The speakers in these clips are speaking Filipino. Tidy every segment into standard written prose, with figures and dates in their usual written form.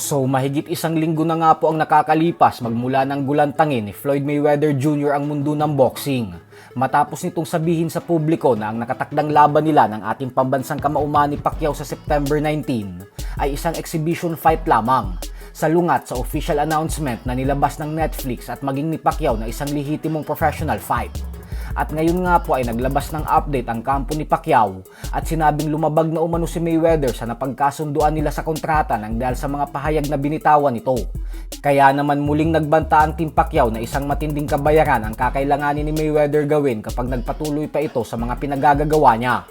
So mahigit isang linggo na nga po ang nakakalipas magmula ng gulantangin ni Floyd Mayweather Jr. ang mundo ng boxing. Matapos nitong sabihin sa publiko na ang nakatakdang laban nila ng ating pambansang kamauman ni Pacquiao sa September 19 ay isang exhibition fight lamang. Salungat sa official announcement na nilabas ng Netflix at maging ni Pacquiao na isang lehitimong professional fight. At ngayon nga po ay naglabas ng update ang kampo ni Pacquiao at sinabing lumabag na umano si Mayweather sa napagkasunduan nila sa kontrata nang dahil sa mga pahayag na binitawan nito. Kaya naman muling nagbanta ang Team Pacquiao na isang matinding kabayaran ang kakailanganin ni Mayweather gawin kapag nagpatuloy pa ito sa mga pinagagagawa niya.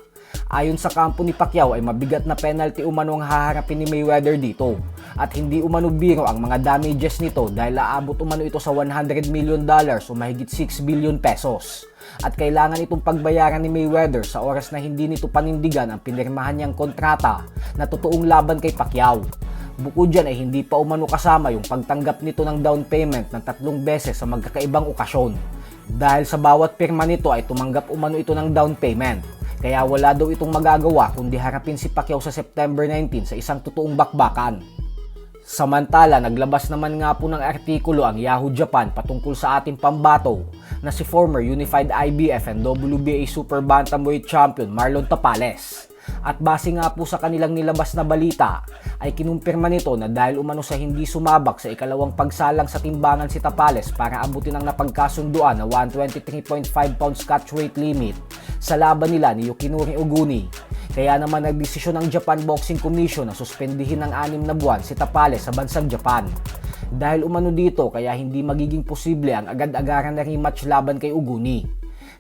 Ayon sa kampo ni Pacquiao ay mabigat na penalty umano ang haharapin ni Mayweather dito at hindi umano biro ang mga damages nito dahil aabot umano ito sa $100 million o mahigit 6 billion pesos. At kailangan itong pagbayaran ni Mayweather sa oras na hindi nito panindigan ang pinirmahan niyang kontrata na totoong laban kay Pacquiao. Bukod dyan ay hindi pa umano kasama yung pagtanggap nito ng down payment ng 3 beses sa magkakaibang okasyon. Dahil sa bawat pirma nito ay tumanggap umano ito ng down payment. Kaya wala daw itong magagawa kundi harapin si Pacquiao sa September 19 sa isang totoong bakbakan. Samantala, naglabas naman nga po ng artikulo ang Yahoo Japan patungkol sa ating pambato na si former Unified IBF and WBA Super Bantamweight Champion Marlon Tapales. At base nga po sa kanilang nilabas na balita, ay kinumpirma nito na dahil umano sa hindi sumabak sa ikalawang pagsalang sa timbangan si Tapales para abutin ang napagkasunduan na 123.5 pounds catch weight limit sa laban nila ni Yukimura Oguni. Kaya naman nagdesisyon ng Japan Boxing Commission na suspendihin ng 6 na buwan si Tapales sa bansang Japan. Dahil umano dito kaya hindi magiging posible ang agad-agaran na rematch laban kay Oguni.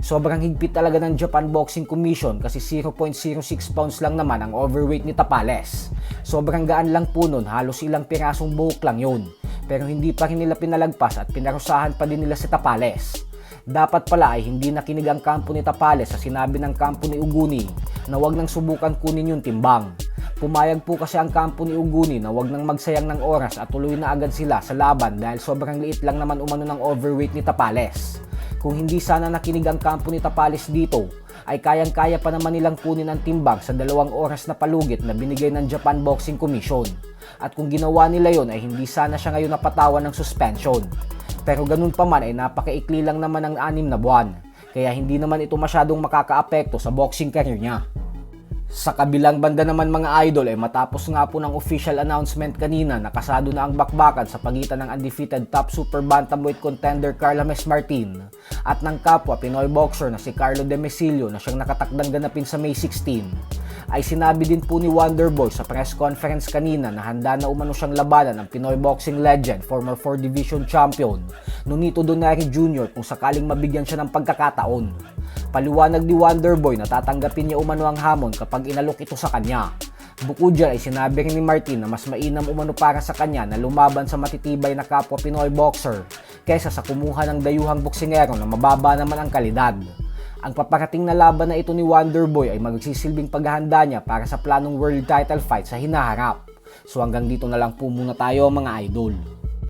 Sobrang higpit talaga ng Japan Boxing Commission kasi 0.06 pounds lang naman ang overweight ni Tapales. Sobrang gaan lang po nun, halos ilang pirasong buhok lang yun. Pero hindi pa rin nila pinalagpas at pinarusahan pa din nila si Tapales. Dapat pala ay hindi nakinig ang kampo ni Tapales sa sinabi ng kampo ni Oguni na wag nang subukan kunin yung timbang. Pumayag po kasi ang kampo ni Oguni na wag nang magsayang ng oras at tuloy na agad sila sa laban dahil sobrang liit lang naman umano ng overweight ni Tapales. Kung hindi sana nakinig ang kampo ni Tapales dito, ay kayang-kaya pa naman nilang kunin ang timbang sa 2 oras na palugit na binigay ng Japan Boxing Commission. At kung ginawa nila yon ay hindi sana siya ngayon napatawan ng suspension. Pero ganun pa man ay napakaikli lang naman ang 6 na buwan, kaya hindi naman ito masyadong makakaapekto sa boxing career niya. Sa kabilang banda naman mga idol ay matapos nga po ng official announcement kanina na kasado na ang bakbakan sa pagitan ng undefeated top super bantamweight contender Carla Martin at ng kapwa Pinoy boxer na si Carlo Demesilio na siyang nakatakdang ganapin sa May 16 ay sinabi din po ni Wonderboy sa press conference kanina na handa na umano siyang labanan ng Pinoy boxing legend, former 4 division champion Nonito Donaire Jr. kung sakaling mabigyan siya ng pagkakataon. Paliwanag ni Wonderboy na tatanggapin niya umano ang hamon kapag inalok ito sa kanya. Bukod dyan ay sinabi rin ni Martin na mas mainam umano para sa kanya na lumaban sa matitibay na kapwa Pinoy boxer kaysa sa kumuha ng dayuhang boksingero na mababa naman ang kalidad. Ang paparating na laban na ito ni Wonderboy ay magsisilbing paghahanda niya para sa planong world title fight sa hinaharap. So hanggang dito na lang po muna tayo mga idol.